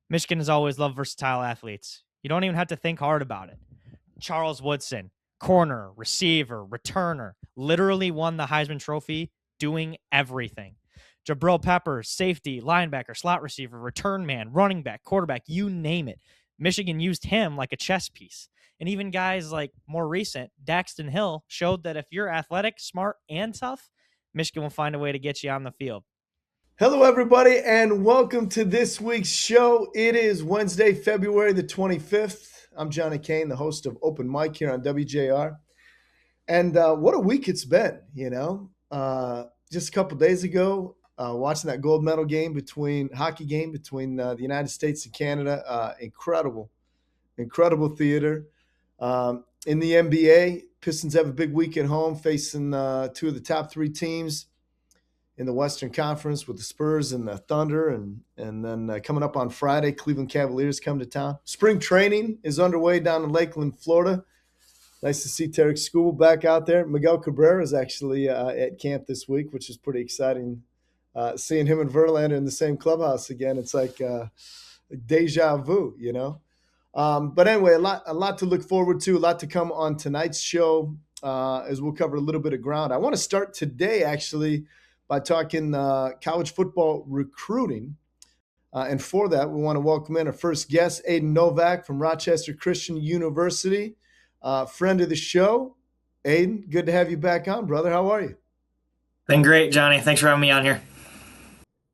Michigan has always loved versatile athletes. You don't even have to think hard about it. Charles Woodson, corner, receiver, returner, literally won the Heisman Trophy doing everything. Jabril Peppers, safety, linebacker, slot receiver, return man, running back, quarterback, you name it. Michigan used him like a chess piece. And even guys like more recent, Daxton Hill, showed that if you're athletic, smart, and tough, Michigan will find a way to get you on the field. Hello, everybody, and welcome to this week's show. It is Wednesday, February the 25th. I'm Johnny Kane, the host of Open Mic here on WJR. And what a week it's been, Just a couple days ago, watching that gold medal hockey game between the United States and Canada. Incredible theater. In the NBA, Pistons have a big week at home facing two of the top three teams in the Western Conference with the Spurs and the Thunder. And then coming up on Friday, Cleveland Cavaliers come to town. Spring training is underway down in Lakeland, Florida. Nice to see Tarek Skubal back out there. Miguel Cabrera is actually at camp this week, which is pretty exciting. Seeing him and Verlander in the same clubhouse again, it's like deja vu, But anyway, a lot to look forward to, a lot to come on tonight's show as we'll cover a little bit of ground. I want to start today, actually, by talking college football recruiting. And for that, we want to welcome in our first guest, Ayden Novak from Rochester Christian University, friend of the show. Ayden, good to have you back on, brother. How are you? Been great, Johnny. Thanks for having me on here.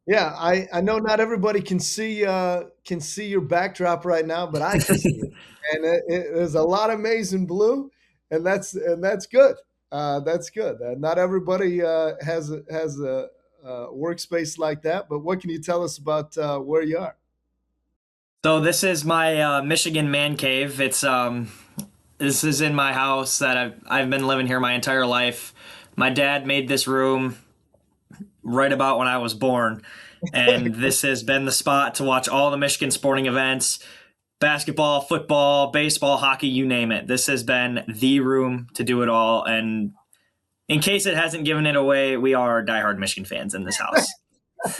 Yeah, I know not everybody can see your backdrop right now, but I can see it. And there's a lot of maize and blue, and that's good. That's good. Not everybody has a workspace like that, but what can you tell us about where you are? So this is my Michigan man cave. It's this is in my house that I've been living here my entire life. My dad made this room right about when I was born, and this has been the spot to watch all the Michigan sporting events. Basketball, football, baseball, hockey, you name it. This has been the room to do it all. And in case it hasn't given it away, we are diehard Michigan fans in this house.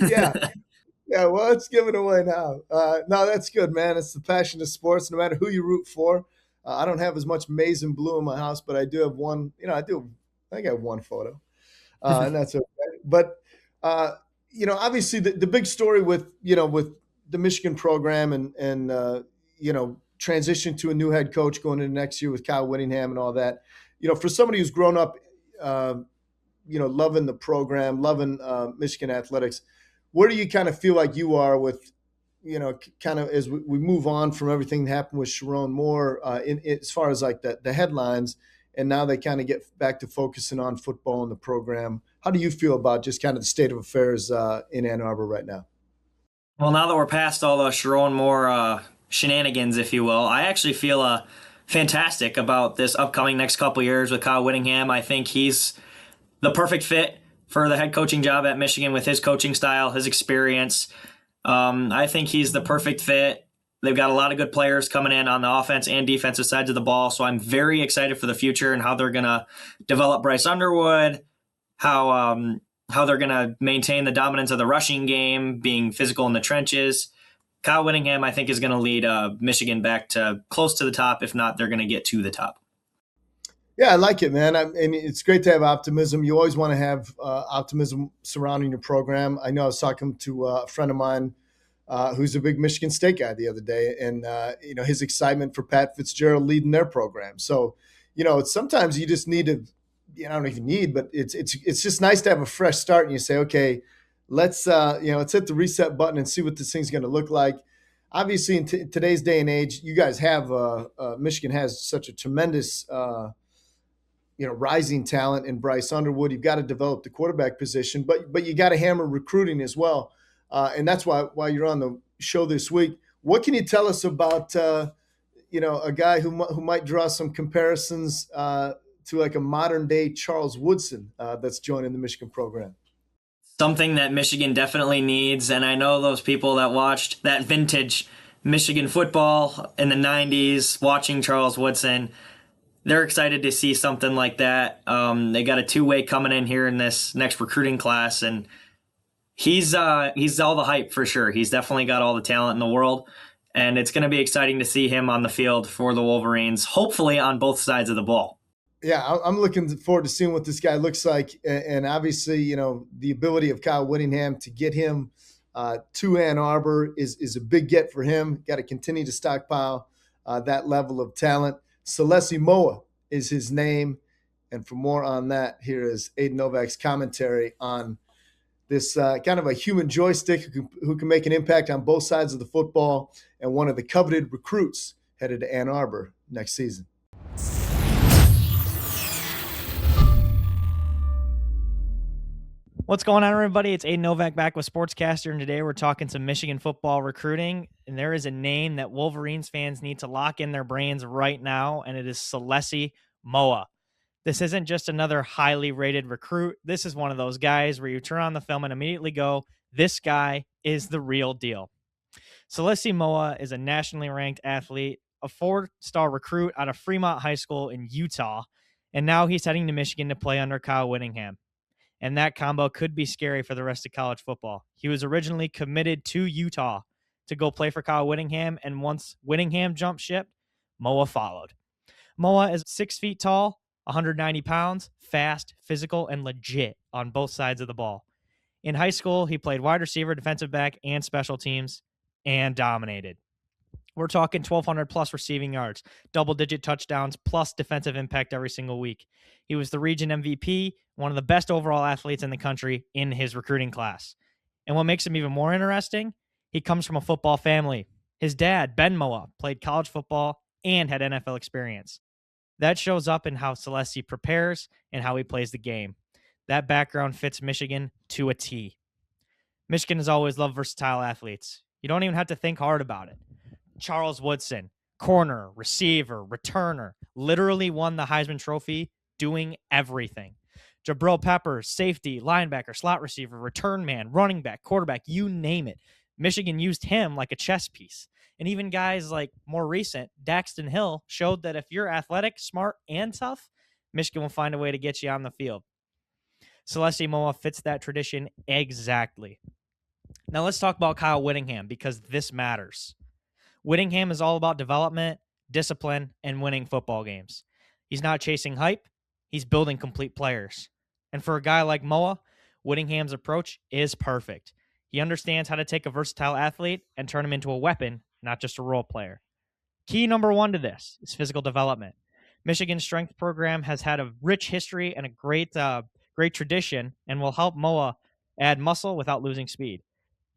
Yeah, well, it's given away now. No, that's good, man. It's the passion of sports, no matter who you root for. I don't have as much maize and blue in my house, but I do have one. I think I have one photo, and that's okay. But, obviously the big story with the Michigan program and transition to a new head coach going into next year with Kyle Whittingham and all that, for somebody who's grown up, loving the program, loving Michigan athletics, where do you kind of feel like you are with, kind of as we move on from everything that happened with Sharon Moore as far as like the headlines, and now they kind of get back to focusing on football and the program? How do you feel about just kind of the state of affairs in Ann Arbor right now? Well, now that we're past all the Sharon Moore shenanigans, if you will, I actually feel fantastic about this upcoming next couple years with Kyle Whittingham. I think he's the perfect fit for the head coaching job at Michigan with his coaching style, his experience. I think he's the perfect fit. They've got a lot of good players coming in on the offense and defensive sides of the ball, so I'm very excited for the future and how they're going to develop Bryce Underwood, how they're going to maintain the dominance of the rushing game, being physical in the trenches. Kyle Whittingham, I think, is going to lead Michigan back to close to the top. If not, they're going to get to the top. Yeah, I like it, man. And it's great to have optimism. You always want to have optimism surrounding your program. I know I was talking to a friend of mine who's a big Michigan State guy the other day, and his excitement for Pat Fitzgerald leading their program. So, sometimes you just need to. I don't even need, but it's just nice to have a fresh start, and you say, okay, let's hit the reset button and see what this thing's going to look like. Obviously, in today's day and age, you guys have Michigan has such a tremendous rising talent in Bryce Underwood. You've got to develop the quarterback position, but you got to hammer recruiting as well, and that's why you're on the show this week. What can you tell us about a guy who might draw some comparisons to like a modern day Charles Woodson that's joining the Michigan program? Something that Michigan definitely needs, and I know those people that watched that vintage Michigan football in the 90s, watching Charles Woodson, they're excited to see something like that. They got a two-way coming in here in this next recruiting class, and he's all the hype for sure. He's definitely got all the talent in the world, and it's going to be exciting to see him on the field for the Wolverines, hopefully on both sides of the ball. Yeah, I'm looking forward to seeing what this guy looks like. And obviously, the ability of Kyle Whittingham to get him to Ann Arbor is a big get for him. Got to continue to stockpile that level of talent. Celeste Moa is his name. And for more on that, here is Ayden Novak's commentary on this kind of a human joystick who can make an impact on both sides of the football, and one of the coveted recruits headed to Ann Arbor next season. What's going on, everybody? It's Ayden Novak back with Sportscaster, and today we're talking some Michigan football recruiting, and there is a name that Wolverines fans need to lock in their brains right now, and it is Celeste Moa. This isn't just another highly rated recruit. This is one of those guys where you turn on the film and immediately go, this guy is the real deal. Celeste Moa is a nationally ranked athlete, a 4-star recruit out of Fremont High School in Utah, and now he's heading to Michigan to play under Kyle Whittingham. And that combo could be scary for the rest of college football. He was originally committed to Utah to go play for Kyle Whittingham, and once Whittingham jumped ship, Moa followed. Moa is 6 feet tall, 190 pounds, fast, physical, and legit on both sides of the ball. In high school, he played wide receiver, defensive back, and special teams, and dominated. We're talking 1,200 plus receiving yards, double-digit touchdowns, plus defensive impact every single week. He was the region MVP, one of the best overall athletes in the country in his recruiting class. And what makes him even more interesting, he comes from a football family. His dad, Ben Moa, played college football and had NFL experience. That shows up in how Celeste prepares and how he plays the game. That background fits Michigan to a T. Michigan has always loved versatile athletes. You don't even have to think hard about it. Charles Woodson, corner, receiver, returner, literally won the Heisman Trophy doing everything. Jabril Peppers, safety, linebacker, slot receiver, return man, running back, quarterback, you name it. Michigan used him like a chess piece. And even guys like more recent, Daxton Hill, showed that if you're athletic, smart, and tough, Michigan will find a way to get you on the field. Celeste Moa fits that tradition exactly. Now let's talk about Kyle Whittingham, because this matters. Whittingham is all about development, discipline, and winning football games. He's not chasing hype. He's building complete players. And for a guy like Moa, Whittingham's approach is perfect. He understands how to take a versatile athlete and turn him into a weapon, not just a role player. Key number one to this is physical development. Michigan's strength program has had a rich history and a great tradition, and will help Moa add muscle without losing speed.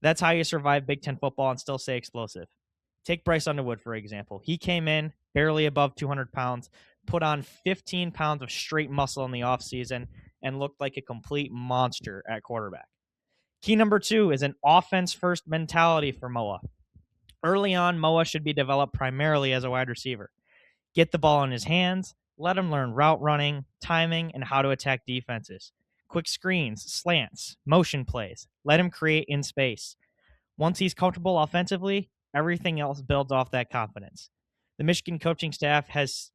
That's how you survive Big Ten football and still stay explosive. Take Bryce Underwood, for example. He came in barely above 200 pounds, put on 15 pounds of straight muscle in the offseason, and looked like a complete monster at quarterback. Key number two is an offense-first mentality for Moa. Early on, Moa should be developed primarily as a wide receiver. Get the ball in his hands, let him learn route running, timing, and how to attack defenses. Quick screens, slants, motion plays. Let him create in space. Once he's comfortable offensively, everything else builds off that confidence. The Michigan coaching staff has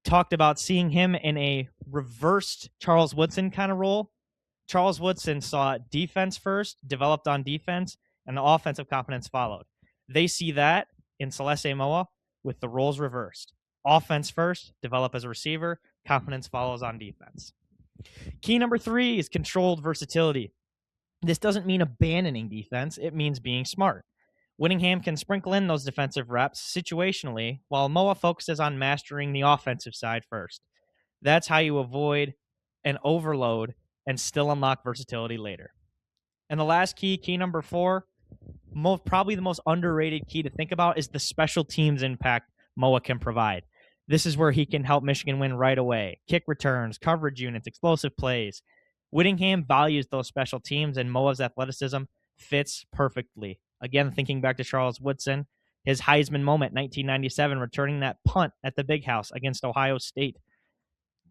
talked about seeing him in a reversed Charles Woodson kind of role. Charles Woodson saw defense first, developed on defense, and the offensive confidence followed. They see that in Celeste Moa with the roles reversed. Offense first, develop as a receiver, confidence follows on defense. Key number three is controlled versatility. This doesn't mean abandoning defense. It means being smart. Whittingham can sprinkle in those defensive reps situationally, while Moa focuses on mastering the offensive side first. That's how you avoid an overload and still unlock versatility later. And the last key, key number four, probably the most underrated key to think about, is the special teams impact Moa can provide. This is where he can help Michigan win right away. Kick returns, coverage units, explosive plays. Whittingham values those special teams, and Moa's athleticism fits perfectly. Again, thinking back to Charles Woodson, his Heisman moment, 1997, returning that punt at the Big House against Ohio State.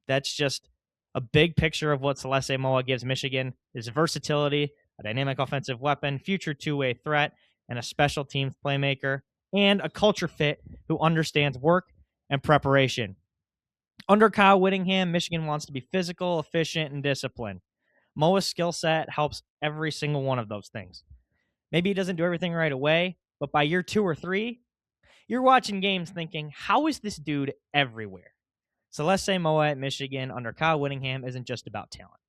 That's just a big picture of what Celeste Moa gives Michigan: his versatility, a dynamic offensive weapon, future two-way threat, and a special teams playmaker, and a culture fit who understands work and preparation. Under Kyle Whittingham, Michigan wants to be physical, efficient, and disciplined. Moa's skill set helps every single one of those things. Maybe he doesn't do everything right away, but by year 2 or 3, you're watching games thinking, how is this dude everywhere? Celeste Moa at Michigan under Kyle Whittingham isn't just about talent.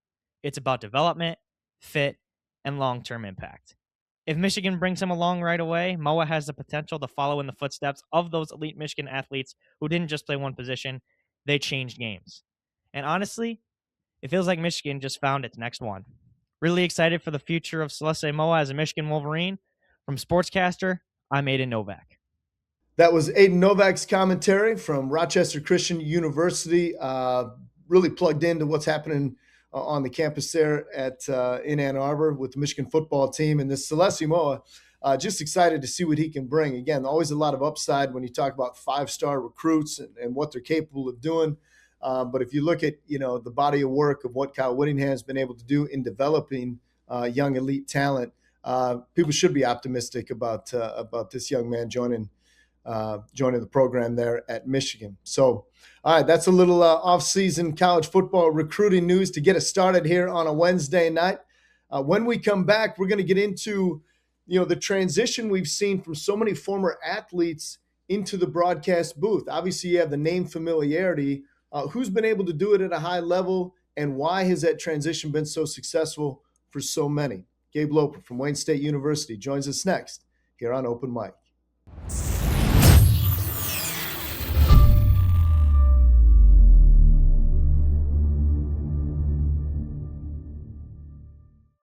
It's about development, fit, and long-term impact. If Michigan brings him along right away, Moa has the potential to follow in the footsteps of those elite Michigan athletes who didn't just play one position, they changed games. And honestly, it feels like Michigan just found its next one. Really excited for the future of Celeste Moa as a Michigan Wolverine. From Sportscaster, I'm Ayden Novak. That was Ayden Novak's commentary from Rochester Christian University. Really plugged into what's happening on the campus there in Ann Arbor with the Michigan football team. And this Celeste Moa, just excited to see what he can bring. Again, always a lot of upside when you talk about five-star recruits and what they're capable of doing. But if you look at the body of work of what Kyle Whittingham has been able to do in developing young elite talent, people should be optimistic about this young man joining the program there at Michigan. So, all right, that's a little off-season college football recruiting news to get us started here on a Wednesday night. When we come back, we're going to get into the transition we've seen from so many former athletes into the broadcast booth. Obviously, you have the name familiarity. Who's been able to do it at a high level, and why has that transition been so successful for so many? Gabe Loper from Wayne State University joins us next here on Open Mic.